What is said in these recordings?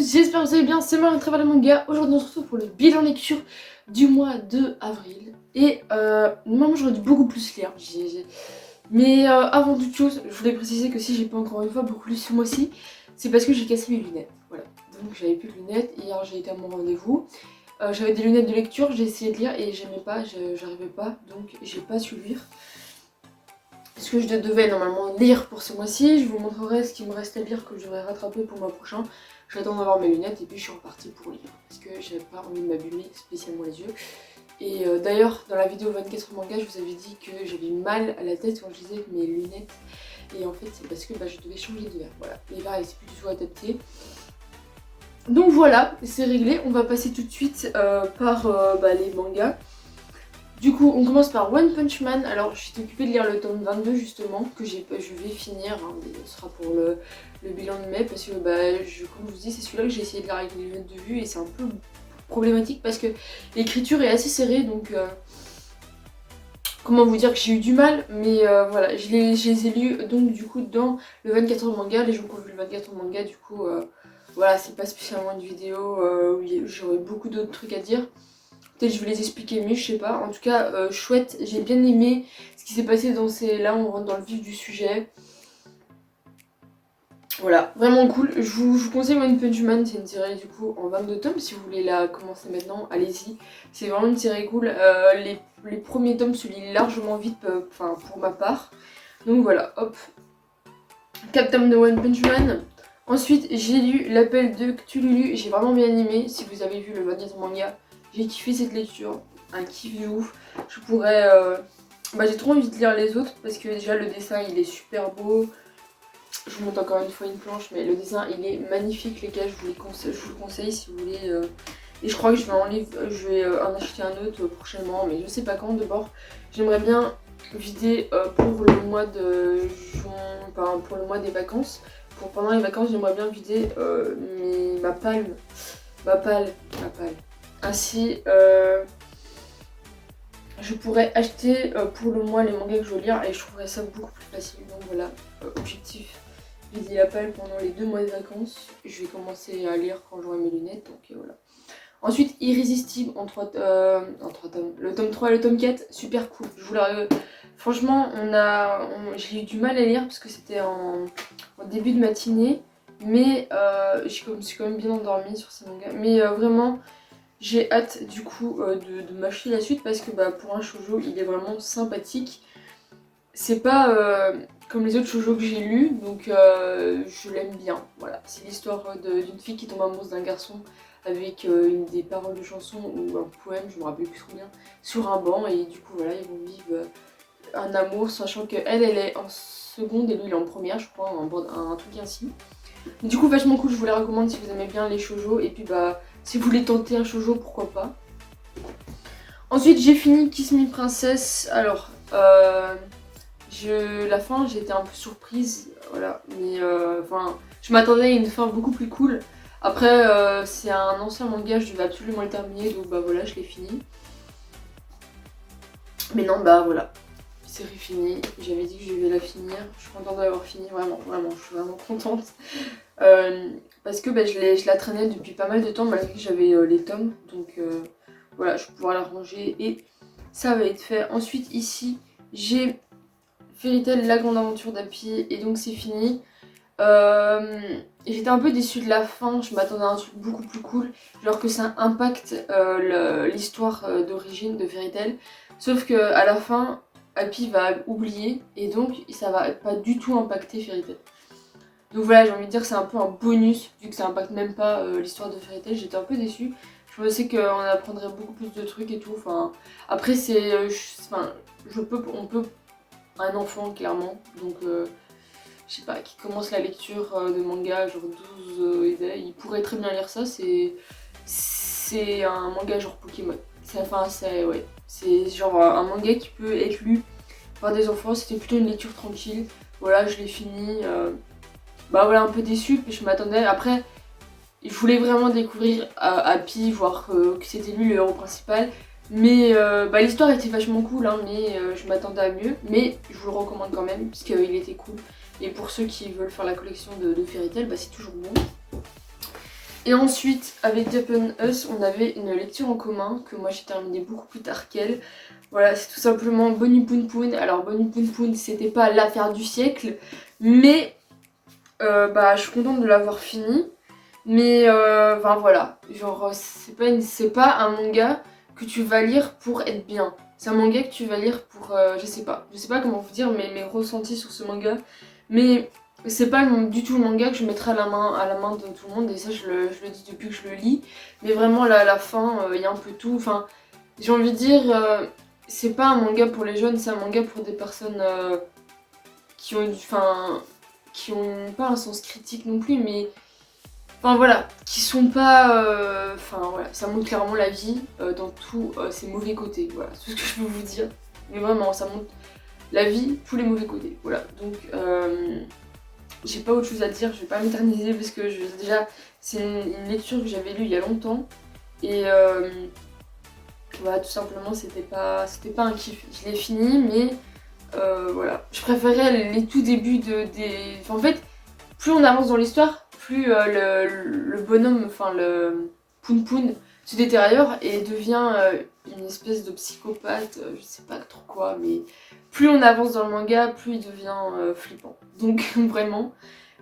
j'espère que vous allez bien, c'est Marie Travers Manga. Aujourd'hui on se retrouve pour le bilan lecture du mois de avril. Et normalement j'aurais dû beaucoup plus lire. Mais avant toute chose, je voulais préciser que si j'ai pas encore une fois beaucoup lu ce mois-ci, c'est parce que j'ai cassé mes lunettes. Voilà, donc j'avais plus de lunettes. Hier j'ai été à mon rendez-vous. J'avais des lunettes de lecture, j'ai essayé de lire et j'aimais pas, j'arrivais pas, donc j'ai pas su lire. Ce que je devais normalement lire pour ce mois-ci, je vous montrerai ce qu'il me reste à lire que je devrais rattraper pour le mois prochain. J'attends d'avoir mes lunettes et puis je suis repartie pour lire parce que j'avais pas envie de m'abîmer spécialement les yeux. Et d'ailleurs dans la vidéo 24 manga je vous avais dit que j'avais mal à la tête quand je lisais mes lunettes. Et en fait c'est parce que je devais changer de verre. Voilà, les verres c'est plus du tout adapté. Donc voilà, c'est réglé, on va passer tout de suite par les mangas. Du coup, on commence par One Punch Man. Alors, je suis occupée de lire le tome 22 justement, que je vais finir, hein, mais ce sera pour le bilan de mai, parce que, comme je vous dis, c'est celui-là que j'ai essayé de lire avec les lunettes de vue, et c'est un peu problématique parce que l'écriture est assez serrée, donc comment vous dire que j'ai eu du mal, mais voilà, je les ai lus donc du coup dans le 24 heures manga, les gens qui ont vu le 24 heures manga, du coup, voilà, c'est pas spécialement une vidéo où j'aurais beaucoup d'autres trucs à dire. Peut-être je vais les expliquer mieux, je sais pas. En tout cas, chouette, j'ai bien aimé ce qui s'est passé dans ces... Là, on rentre dans le vif du sujet. Voilà, vraiment cool. Je vous conseille One Punch Man, c'est une série du coup en 22 tomes. Si vous voulez la commencer maintenant, allez-y. C'est vraiment une série cool. Les premiers tomes se lisent largement vite, pour ma part. Donc voilà, hop. Captain de One Punch Man. Ensuite, j'ai lu L'appel de Cthulhu. J'ai vraiment bien aimé. Si vous avez vu le 24 manga, j'ai kiffé cette lecture, un kiff de ouf. Je pourrais... j'ai trop envie de lire les autres parce que déjà le dessin il est super beau. Je vous montre encore une fois une planche, mais le dessin il est magnifique les gars, je vous le conseille si vous voulez. Et je crois que je vais en acheter un autre prochainement, mais je sais pas quand d'abord. J'aimerais bien vider pour le mois de juin, pour le mois des vacances. Pendant les vacances j'aimerais bien vider ma palle. Ainsi, je pourrais acheter pour le mois les mangas que je veux lire et je trouverais ça beaucoup plus facile. Donc voilà, objectif, vider la palle pendant les 2 mois de vacances. Je vais commencer à lire quand j'aurai mes lunettes, donc voilà. Ensuite, Irrésistible en 3 tomes. Le tome 3 et le tome 4, super cool. Franchement, j'ai eu du mal à lire parce que c'était en début de matinée. Mais je me suis quand même bien endormie sur ces mangas. Mais vraiment... J'ai hâte du coup de m'acheter la suite parce que pour un shoujo il est vraiment sympathique. C'est pas comme les autres shoujo que j'ai lus, donc je l'aime bien. Voilà, c'est l'histoire d'une fille qui tombe amoureuse d'un garçon avec des paroles de chansons ou un poème, je me rappelle plus trop bien, sur un banc et du coup voilà ils vont vivre un amour sachant qu'elle elle est en seconde et lui il est en première je crois, un truc ainsi. Du coup vachement cool, je vous les recommande si vous aimez bien les shoujo et puis si vous voulez tenter un shoujo pourquoi pas. Ensuite j'ai fini Kiss Me Princess. Alors la fin j'ai été un peu surprise, voilà, mais je m'attendais à une fin beaucoup plus cool. Après c'est un ancien manga, je devais absolument le terminer donc voilà je l'ai fini. Mais non voilà. Série finie, j'avais dit que je vais la finir, je suis contente d'avoir fini, vraiment, je suis vraiment contente. Parce que je la traînais depuis pas mal de temps malgré que j'avais les tomes, donc voilà, je vais pouvoir la ranger et ça va être fait. Ensuite ici, j'ai Fairy Tail, la grande aventure d'Happy et donc c'est fini. J'étais un peu déçue de la fin, je m'attendais à un truc beaucoup plus cool, genre que ça impacte l'histoire d'origine de Fairy Tail, sauf que à la fin, Happy va oublier et donc ça va pas du tout impacter Fairy Tail. Donc voilà, j'ai envie de dire que c'est un peu un bonus vu que ça impacte même pas l'histoire de Fairy Tail. J'étais un peu déçue. Je pensais qu'on apprendrait beaucoup plus de trucs et tout. Après c'est, on peut un enfant clairement, donc je sais pas, qui commence la lecture de manga genre 12 il pourrait très bien lire ça. C'est un manga genre Pokémon. C'est genre un manga qui peut être lu par des enfants. C'était plutôt une lecture tranquille. Voilà, je l'ai fini. Voilà, un peu déçue, puis je m'attendais. Après, je voulais vraiment découvrir Happy, voir que c'était lui le héros principal. Mais l'histoire était vachement cool, hein, mais je m'attendais à mieux. Mais je vous le recommande quand même, parce qu'il était cool. Et pour ceux qui veulent faire la collection de Fairy Tail, c'est toujours bon. Et ensuite, avec Japan Us, on avait une lecture en commun que moi j'ai terminé beaucoup plus tard qu'elle. Voilà, c'est tout simplement Bonnie Poon Poon. Alors Bonnie Poon Poon, c'était pas l'affaire du siècle, mais bah, je suis contente de l'avoir fini. Mais enfin voilà, genre c'est pas un manga que tu vas lire pour être bien. C'est un manga que tu vas lire pour, je sais pas comment vous dire mes ressentis sur ce manga. Mais c'est pas du tout le manga que je mettrai à la main de tout le monde. Et ça je le dis depuis que je le lis. Mais vraiment là à la fin, il y a un peu tout. Enfin, j'ai envie de dire, c'est pas un manga pour les jeunes, c'est un manga pour des personnes qui ont, enfin, qui ont pas un sens critique non plus, mais enfin voilà, qui sont pas. Enfin voilà, ça montre clairement la vie dans tous ses mauvais côtés. Voilà, c'est tout ce que je peux vous dire. Mais vraiment, ça montre la vie, tous les mauvais côtés. Voilà, donc j'ai pas autre chose à dire, je vais pas m'éterniser parce que déjà, c'est une lecture que j'avais lue il y a longtemps. Et voilà, tout simplement, c'était pas un kiff. Je l'ai fini, mais voilà. Je préférais les tout débuts des. Enfin, en fait, plus on avance dans l'histoire, plus le bonhomme, enfin le Poon Poon, se détériore et devient une espèce de psychopathe, je sais pas trop quoi, mais plus on avance dans le manga, plus il devient flippant. Donc vraiment,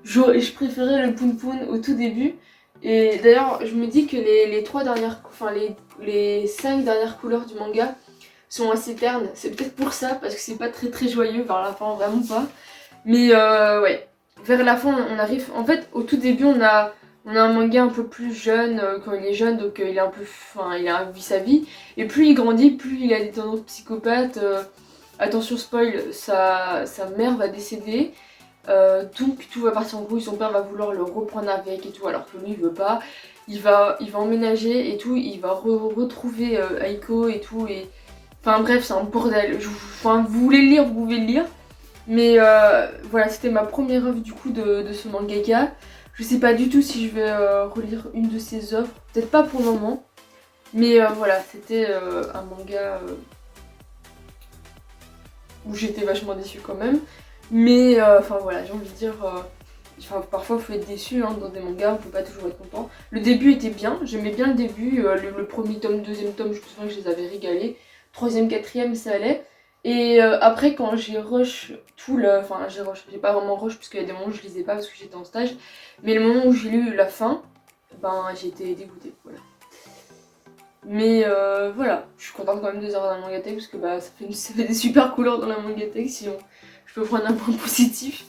je préférais le Poon Poon au tout début. Et d'ailleurs, je me dis que les trois dernières, enfin les 5 dernières couleurs du manga sont assez ternes. C'est peut-être pour ça, parce que c'est pas très très joyeux vers la fin, vraiment pas. Mais ouais, vers la fin, on arrive. En fait, au tout début, on a un manga un peu plus jeune, quand il est jeune, donc il est un peu. Enfin, il a vu sa vie. Et plus il grandit, plus il a des tendances psychopathes. Attention, spoil, sa mère va décéder. Donc tout va partir en couille, son père va vouloir le reprendre avec et tout, alors que lui il veut pas. Il va emménager et tout, il va retrouver Aiko et tout. Et... Enfin bref, c'est un bordel. Enfin, vous voulez le lire, vous pouvez le lire. Mais voilà, c'était ma première œuvre du coup de ce mangaka. Je sais pas du tout si je vais relire une de ses œuvres, peut-être pas pour le moment. Mais voilà, c'était un manga où j'étais vachement déçue quand même. Mais enfin voilà, j'ai envie de dire, parfois il faut être déçu hein, dans des mangas, on peut pas toujours être content. Le début était bien, j'aimais bien le début, le premier tome, deuxième tome, je me souviens que je les avais régalés. Troisième, quatrième, ça allait. Et après quand j'ai rush tout le... Enfin j'ai pas vraiment rush parce qu'il y a des moments où je lisais pas parce que j'étais en stage. Mais le moment où j'ai lu la fin, ben j'ai été dégoûtée, voilà. Mais voilà, je suis contente quand même de avoir un mangatech parce que bah, ça fait des super couleurs dans la mangatech si je peux prendre un point positif.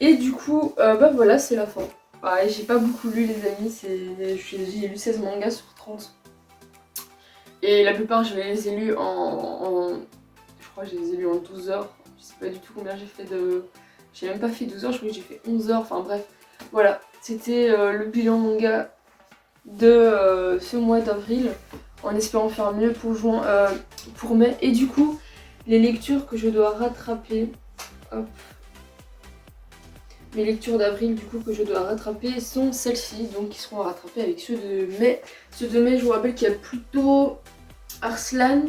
Et du coup, bah voilà, c'est la fin. Ouais, j'ai pas beaucoup lu les amis, j'ai lu 16 mangas sur 30. Et la plupart je les ai lus je crois que je les ai lus en 12 heures. Je sais pas du tout combien j'ai fait de... J'ai même pas fait 12 heures, je crois que j'ai fait 11 heures, enfin bref. Voilà, c'était le bilan manga de ce mois d'avril, en espérant faire mieux pour juin, pour mai. Et du coup, les lectures que je dois rattraper, hop, mes lectures d'avril du coup que je dois rattraper sont celles-ci, donc qui seront rattrapées avec ceux de mai. Ceux de mai, je vous rappelle qu'il y a plutôt Arslan,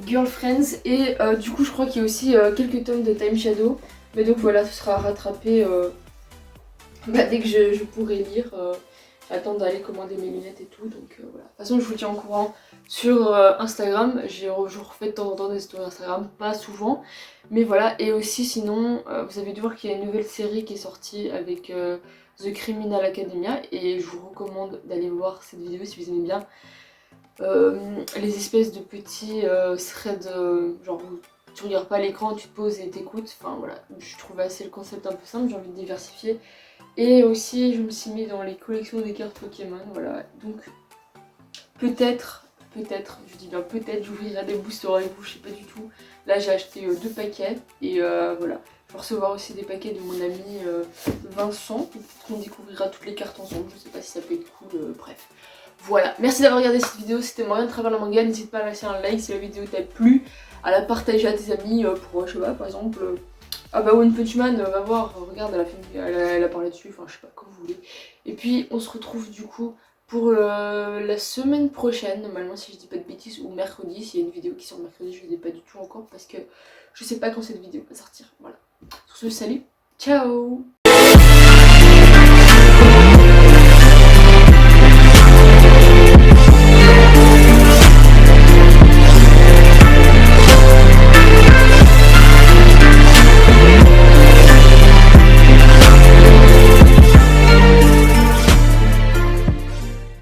Girlfriends et du coup je crois qu'il y a aussi quelques tomes de Time Shadow. Mais donc voilà, ce sera rattrapé dès que je pourrai lire. J'attends d'aller commander mes lunettes et tout, donc voilà. De toute façon, je vous tiens au courant sur Instagram. Je refais de temps en temps des stories Instagram, pas souvent. Mais voilà, et aussi sinon, vous avez dû voir qu'il y a une nouvelle série qui est sortie avec The Criminal Academia. Et je vous recommande d'aller voir cette vidéo si vous aimez bien. Les espèces de petits threads, genre tu regardes pas l'écran, tu te poses et t'écoutes. Enfin voilà, je trouve assez le concept un peu simple, j'ai envie de diversifier. Et aussi, je me suis mis dans les collections des cartes Pokémon, voilà. Donc, peut-être, je dis bien peut-être, j'ouvrirai des boosters avec vous, je sais pas du tout. Là, j'ai acheté 2 paquets et voilà. Je vais recevoir aussi des paquets de mon ami Vincent. Peut-être qu'on découvrira toutes les cartes ensemble, je sais pas si ça peut être cool, bref. Voilà, merci d'avoir regardé cette vidéo, c'était Moyen de travers le manga. N'hésite pas à lâcher un like si la vidéo t'a plu, à la partager à tes amis pour, je sais pas, par exemple... Ah bah One Punch Man, va voir, regarde, elle a parlé dessus, enfin je sais pas, comme vous voulez. Et puis on se retrouve du coup pour la semaine prochaine, normalement si je dis pas de bêtises, ou mercredi, s'il y a une vidéo qui sort mercredi, je ne sais pas du tout encore parce que je sais pas quand cette vidéo va sortir, voilà. Sur ce, salut, ciao.